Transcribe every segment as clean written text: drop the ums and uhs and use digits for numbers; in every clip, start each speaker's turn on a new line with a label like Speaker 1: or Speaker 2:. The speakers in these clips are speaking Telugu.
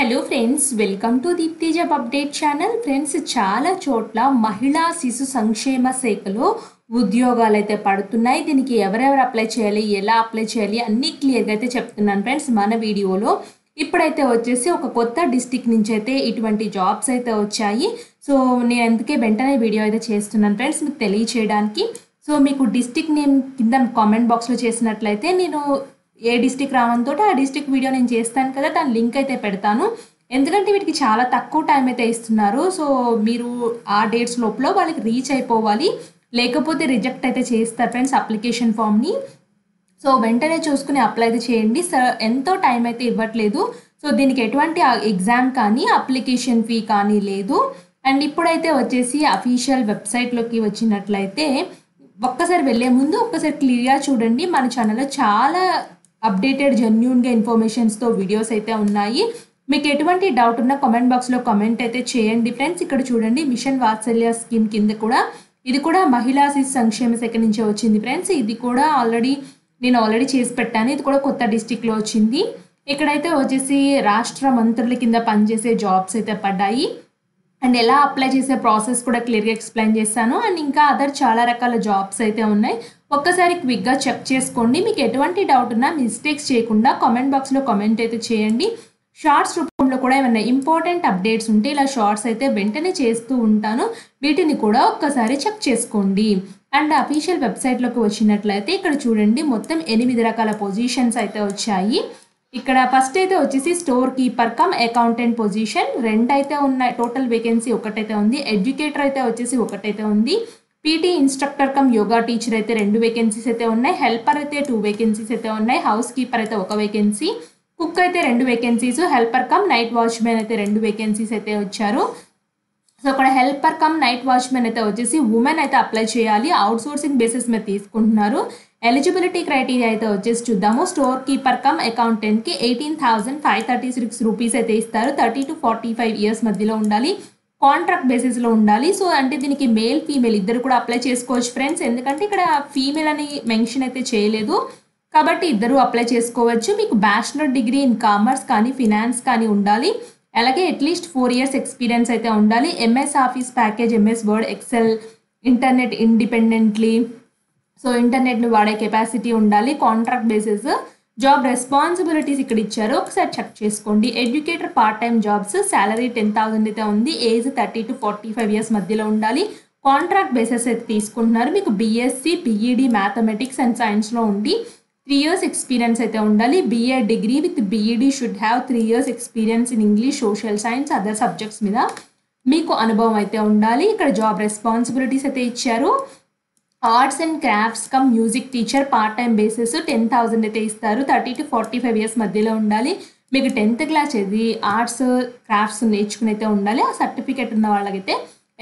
Speaker 1: Hello friends, welcome to Deepti job update channel. Friends, చాలా చోట్ల మహిళా శిశు సంక్షేమ శాఖలో ఉద్యోగాలు అయితే పడుతున్నాయి. దీనికి ఎవరెవరు అప్లై చేయాలి, ఎలా అప్లై చేయాలి అన్నీ క్లియర్గా అయితే చెప్తున్నాను ఫ్రెండ్స్ మన వీడియోలో. ఇప్పుడైతే వచ్చేసి ఒక కొత్త డిస్టిక్ నుంచి అయితే ఇటువంటి జాబ్స్ అయితే వచ్చాయి. సో నేను అందుకే వెంటనే వీడియో అయితే చేస్తున్నాను ఫ్రెండ్స్ మీకు తెలియచేయడానికి. సో మీకు డిస్టిక్ నేమ్ కింద కామెంట్ బాక్స్లో చేసినట్లయితే నేను ఏ డిస్టిక్ రావడంతో ఆ డిస్టిక్ వీడియో నేను చేస్తాను కదా, దాని లింక్ అయితే పెడతాను. ఎందుకంటే వీటికి చాలా తక్కువ టైం అయితే ఇస్తున్నారు. సో మీరు ఆ డేట్స్ లోపల వాళ్ళకి రీచ్ అయిపోవాలి, లేకపోతే రిజెక్ట్ అయితే చేస్తారు ఫ్రెండ్స్ అప్లికేషన్ ఫామ్ని. సో వెంటనే చూసుకుని అప్లై అయితే చేయండి. ఎంతో టైం అయితే ఇవ్వట్లేదు. సో దీనికి ఎటువంటి ఎగ్జామ్ కానీ అప్లికేషన్ ఫీ కానీ లేదు. అండ్ ఇప్పుడైతే వచ్చేసి అఫీషియల్ వెబ్సైట్లోకి వచ్చినట్లయితే ఒక్కసారి వెళ్ళే ముందు ఒక్కసారి క్లియర్గా చూడండి. మన ఛానల్లో చాలా అప్డేటెడ్ జెన్యూన్గా ఇన్ఫర్మేషన్స్తో వీడియోస్ అయితే ఉన్నాయి. మీకు ఎటువంటి డౌట్ ఉన్నా కామెంట్ బాక్స్లో కామెంట్ అయితే చేయండి ఫ్రెండ్స్. ఇక్కడ చూడండి, మిషన్ వాత్సల్య స్కీమ్ కింద కూడా ఇది కూడా మహిళా శిశు సంక్షేమ శాఖ నుంచే వచ్చింది ఫ్రెండ్స్. ఇది కూడా నేను ఆల్రెడీ చేసి పెట్టాను. ఇది కూడా కొత్త డిస్టిక్లో వచ్చింది. ఇక్కడైతే వచ్చేసి రాష్ట్ర మంత్రుల కింద పనిచేసే జాబ్స్ అయితే పడ్డాయి. అండ్ ఎలా అప్లై చేసే ప్రాసెస్ కూడా క్లియర్గా ఎక్స్ప్లెయిన్ చేస్తాను. అండ్ ఇంకా అదర్ చాలా రకాల జాబ్స్ అయితే ఉన్నాయి. ఒక్కసారి క్విక్గా చెక్ చేసుకోండి. మీకు ఎటువంటి డౌట్ ఉన్నా మిస్టేక్స్ చేయకుండా కామెంట్ బాక్స్లో కామెంట్ అయితే చేయండి. షార్ట్స్ రూపంలో కూడా ఏమైనా ఇంపార్టెంట్ అప్డేట్స్ ఉంటే ఇలా షార్ట్స్ అయితే వెంటనే చేస్తూ ఉంటాను. వీటిని కూడా ఒక్కసారి చెక్ చేసుకోండి. అండ్ అఫీషియల్ వెబ్సైట్లోకి వచ్చినట్లయితే ఇక్కడ చూడండి, మొత్తం 8 రకాల పొజిషన్స్ అయితే వచ్చాయి. ఇక్కడ ఫస్ట్ అయితే వచ్చేసి store keeper cum accountant position 2 అయితే ఉన్నాయి. టోటల్ వేకెన్సీ ఒకటైతే ఉంది. ఎడ్యుకేటర్ అయితే వచ్చేసి ఒకటైతే ఉంది. PT instructor come yoga teacher అయితే 2 వేకెన్సీస్ అయితే ఉన్నాయి. హెల్పర్ అయితే 2 వేకెన్సీస్ అయితే ఉన్నాయి. హౌస్ కీపర్ అయితే 1 వేకెన్సీ. కుక్ అయితే 2 vacancies. Helper cum night watchman అయితే 2 వేకెన్సీస్ అయితే వచ్చారు. సో అక్కడ హెల్పర్ కమ్ నైట్ వాచ్మెన్ అయితే వచ్చేసి ఉమెన్ అయితే అప్లై చేయాలి. అవుట్ సోర్సింగ్ బేసిస్ మీద తీసుకుంటున్నారు. ఎలిజిబిలిటీ క్రైటీరియా అయితే వచ్చేసి చూద్దాము. స్టోర్ కీపర్ కమ్ అకౌంటెంట్కి 18,536 రూపీస్ అయితే ఇస్తారు. 30 to 45 ఇయర్స్ మధ్యలో ఉండాలి. కాంట్రాక్ట్ బేసిస్లో ఉండాలి. సో అంటే దీనికి మేల్ ఫీమేల్ ఇద్దరు కూడా అప్లై చేసుకోవచ్చు ఫ్రెండ్స్. ఎందుకంటే ఇక్కడ ఫీమేల్ అని మెన్షన్ అయితే చేయలేదు కాబట్టి ఇద్దరు అప్లై చేసుకోవచ్చు. మీకు బ్యాచిలర్ డిగ్రీ ఇన్ కామర్స్ కానీ ఫినాన్స్ కానీ ఉండాలి. అలాగే అట్లీస్ట్ 4 ఇయర్స్ ఎక్స్పీరియన్స్ అయితే ఉండాలి. MS office package, MS word, excel, internet independently, so ఇంటర్నెట్ను వాడే కెపాసిటీ ఉండాలి. Contract basis. జాబ్ రెస్పాన్సిబిలిటీస్ ఇక్కడ ఇచ్చారు, ఒకసారి చెక్ చేసుకోండి. Educator part time jobs, salary 10,000 అయితే ఉంది. ఏజ్ 30 to 45 ఇయర్స్ మధ్యలో ఉండాలి. కాంట్రాక్ట్ బేసిస్ అయితే తీసుకుంటున్నారు. మీకు బీఎస్సీ, బీఈడి మ్యాథమెటిక్స్ అండ్ సైన్స్లో ఉండి 3 ఇయర్స్ ఎక్స్పీరియన్స్ అయితే ఉండాలి. BA degree with BEd should have 3 years experience in English, social science, other subjects మీద మీకు అనుభవం అయితే ఉండాలి. ఇక్కడ జాబ్ రెస్పాన్సిబిలిటీస్ అయితే ఇచ్చారు. Arts and crafts cum music teacher part time basis 10,000 అయితే ఇస్తారు. 30 to 45 ఇయర్స్ మధ్యలో ఉండాలి. మీకు 10th క్లాస్ చదివి ఆర్ట్స్ క్రాఫ్ట్స్ నేర్చుకుని అయితే ఉండాలి. ఆ సర్టిఫికేట్ ఉన్న వాళ్ళకైతే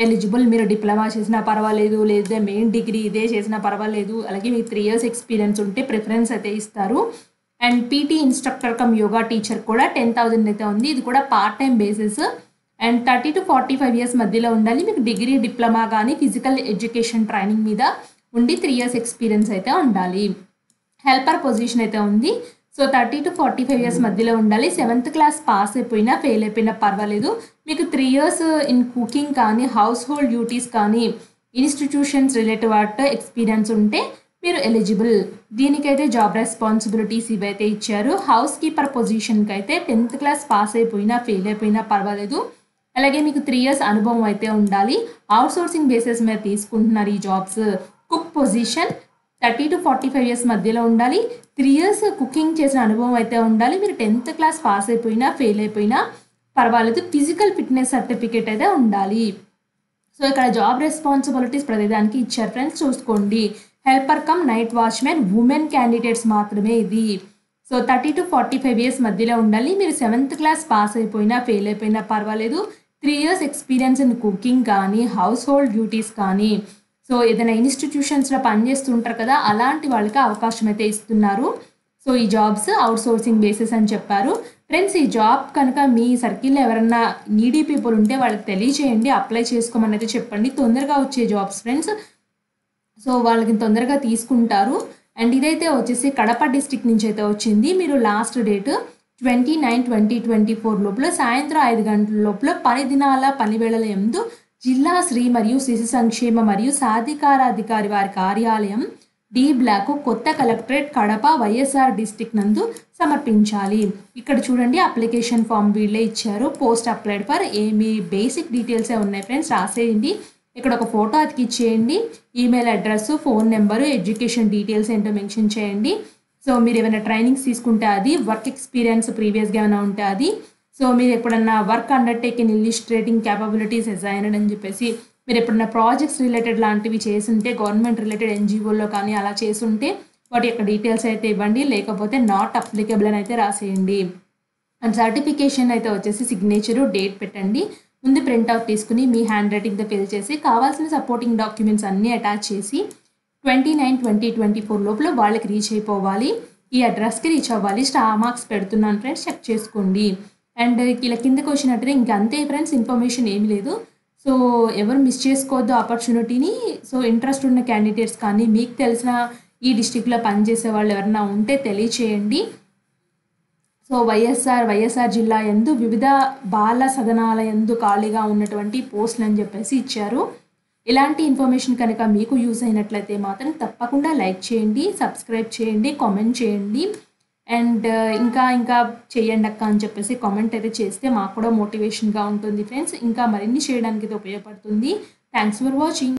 Speaker 1: ఎలిజిబుల్. మీరు డిప్లొమా చేసినా పర్వాలేదు, లేదా మెయిన్ డిగ్రీ ఇదే చేసినా పర్వాలేదు. అలాగే మీకు 3 ఇయర్స్ ఎక్స్పీరియన్స్ ఉంటే ప్రిఫరెన్స్ అయితే ఇస్తారు. And PT instructor come yoga teacher కూడా 10,000 అయితే ఉంది. ఇది కూడా part time basis. And 30 to 45 years మధ్యలో ఉండాలి. మీకు డిగ్రీ, డిప్లొమా కానీ ఫిజికల్ ఎడ్యుకేషన్ ట్రైనింగ్ మీద ఉండి 3 ఇయర్స్ ఎక్స్పీరియన్స్ అయితే ఉండాలి. హెల్పర్ పొజిషన్ అయితే ఉంది. సో 30 to 45 ఇయర్స్ మధ్యలో ఉండాలి. 7th క్లాస్ పాస్ అయిపోయినా ఫెయిల్ అయిపోయినా పర్వాలేదు. మీకు 3 ఇయర్స్ ఇన్ కుకింగ్ కానీ హౌస్ హోల్డ్ డ్యూటీస్ కానీ ఇన్స్టిట్యూషన్స్ రిలేటెడ్ వాటి ఎక్స్పీరియన్స్ ఉంటే మీరు ఎలిజిబుల్. దీనికైతే జాబ్ రెస్పాన్సిబిలిటీస్ ఇవైతే ఇచ్చారు. హౌస్ కీపర్ పొజిషన్కి అయితే 10th క్లాస్ పాస్ అయిపోయినా ఫెయిల్ అయిపోయినా పర్వాలేదు. అలాగే మీకు 3 ఇయర్స్ అనుభవం అయితే ఉండాలి. అవుట్ సోర్సింగ్ బేసిస్ మీద తీసుకుంటున్నారు ఈ jobs. Cook position 30 to 45 years మధ్యలో ఉండాలి. 3 ఇయర్స్ కుకింగ్ చేసిన అనుభవం అయితే ఉండాలి. మీరు 10th క్లాస్ పాస్ అయిపోయినా ఫెయిల్ అయిపోయినా పర్వాలేదు. ఫిజికల్ ఫిట్నెస్ సర్టిఫికేట్ అయితే ఉండాలి. సో ఇక్కడ జాబ్ రెస్పాన్సిబిలిటీస్ ప్రతిదానికి ఇచ్చారు ఫ్రెండ్స్, చూసుకోండి. Helper cum night watchman women candidates మాత్రమే ఇది. సో 30 to 45 ఇయర్స్ మధ్యలో ఉండాలి. మీరు 7th క్లాస్ పాస్ అయిపోయినా ఫెయిల్ అయిపోయినా పర్వాలేదు. 3 ఇయర్స్ ఎక్స్పీరియన్స్ ఇన్ కుకింగ్ కానీ హౌస్ హోల్డ్ డ్యూటీస్ కానీ, సో ఏదైనా ఇన్స్టిట్యూషన్స్లో పనిచేస్తుంటారు కదా, అలాంటి వాళ్ళకి అవకాశం అయితే ఇస్తున్నారు. సో ఈ జాబ్స్ అవుట్ సోర్సింగ్ బేసిస్ అని చెప్పారు ఫ్రెండ్స్. ఈ జాబ్ కనుక మీ సర్కిల్లో ఎవరన్నా నీడీ పీపుల్ ఉంటే వాళ్ళకి తెలియచేయండి, అప్లై చేసుకోమని అయితే చెప్పండి. తొందరగా వచ్చే జాబ్స్ ఫ్రెండ్స్. సో వాళ్ళకి తొందరగా తీసుకుంటారు. అండ్ ఇదైతే వచ్చేసి కడప డిస్ట్రిక్ట్ నుంచి అయితే వచ్చింది. మీరు లాస్ట్ డేట్ 29/2024 లోపల సాయంత్రం 5 గంటల లోపల పని దినాల పని వేళల యందు జిల్లా స్త్రీ మరియు శిశు సంక్షేమ మరియు సాధికారాధికారి వారి కార్యాలయం డి బ్లాక్ కొత్త కలెక్టరేట్ కడప వైఎస్ఆర్ డిస్ట్రిక్ట్ నందు సమర్పించాలి. ఇక్కడ చూడండి అప్లికేషన్ ఫామ్ వీళ్ళే ఇచ్చారు. పోస్ట్ అప్లైడ్ ఫర్ ఏమి బేసిక్ డీటెయిల్సే ఉన్నాయి ఫ్రెండ్స్, రాసేయండి. ఇక్కడ ఒక ఫోటో అతికిచ్చేయండి. Email address, phone number, education details ఏంటో మెన్షన్ చేయండి. సో మీరు ఏమైనా ట్రైనింగ్స్ తీసుకుంటే అది, వర్క్ ఎక్స్పీరియన్స్ ప్రీవియస్గా ఏమైనా ఉంటే అది, సో మీరు ఎప్పుడన్నా వర్క్ అండర్టేకింగ్ ఇల్లిస్ట్రేటింగ్ క్యాపబిలిటీస్ అసైన్డ్ అని చెప్పేసి మీరు ఎప్పుడన్నా ప్రాజెక్ట్స్ రిలేటెడ్ లాంటివి చేసుంటే గవర్నమెంట్ రిలేటెడ్ ఎన్జిఓలో కానీ అలా చేసుంటే వాటి యొక్క డీటెయిల్స్ అయితే ఇవ్వండి. లేకపోతే నాట్ అప్లికబుల్ అని అయితే రాసేయండి. అండ్ సర్టిఫికేషన్ అయితే వచ్చేసి సిగ్నేచరు, డేట్ పెట్టండి. ముందు ప్రింట్అవుట్ తీసుకుని మీ హ్యాండ్ రైటింగ్తో ఫిల్ చేసి కావాల్సిన సపోర్టింగ్ డాక్యుమెంట్స్ అన్నీ అటాచ్ చేసి 29/2024 లోపల వాళ్ళకి రీచ్ అయిపోవాలి. ఈ అడ్రస్కి రీచ్ అవ్వాలి. స్టార్ మార్క్స్ పెడుతున్నాను ఫ్రెండ్స్, చెక్ చేసుకోండి. అండ్ ఇలా కిందకి వచ్చినట్టుగా ఇంకా అంతే ఫ్రెండ్స్, ఇన్ఫర్మేషన్ ఏమీ లేదు. సో ఎవరు మిస్ చేసుకోవద్దు ఆపర్చునిటీని. సో ఇంట్రెస్ట్ ఉన్న క్యాండిడేట్స్ కానీ మీకు తెలిసిన ఈ డిస్టిక్లో పనిచేసే వాళ్ళు ఎవరైనా ఉంటే తెలియచేయండి. సో వైఎస్ఆర్ జిల్లా యందు వివిధ బాల సదనాల యందు ఖాళీగా ఉన్నటువంటి పోస్టులు అని చెప్పేసి ఇచ్చారు. ఇలాంటి ఇన్ఫర్మేషన్ కనుక మీకు యూస్ అయినట్లయితే మాత్రం తప్పకుండా లైక్ చేయండి, సబ్స్క్రైబ్ చేయండి, కామెంట్ చేయండి. అండ్ ఇంకా చేయండి అక్క అని చెప్పేసి కామెంట్ అయితే చేస్తే మాకు కూడా మోటివేషన్గా ఉంటుంది ఫ్రెండ్స్. ఇంకా మరిన్ని చేయడానికి ఇది ఉపయోగపడుతుంది. Thanks for watching.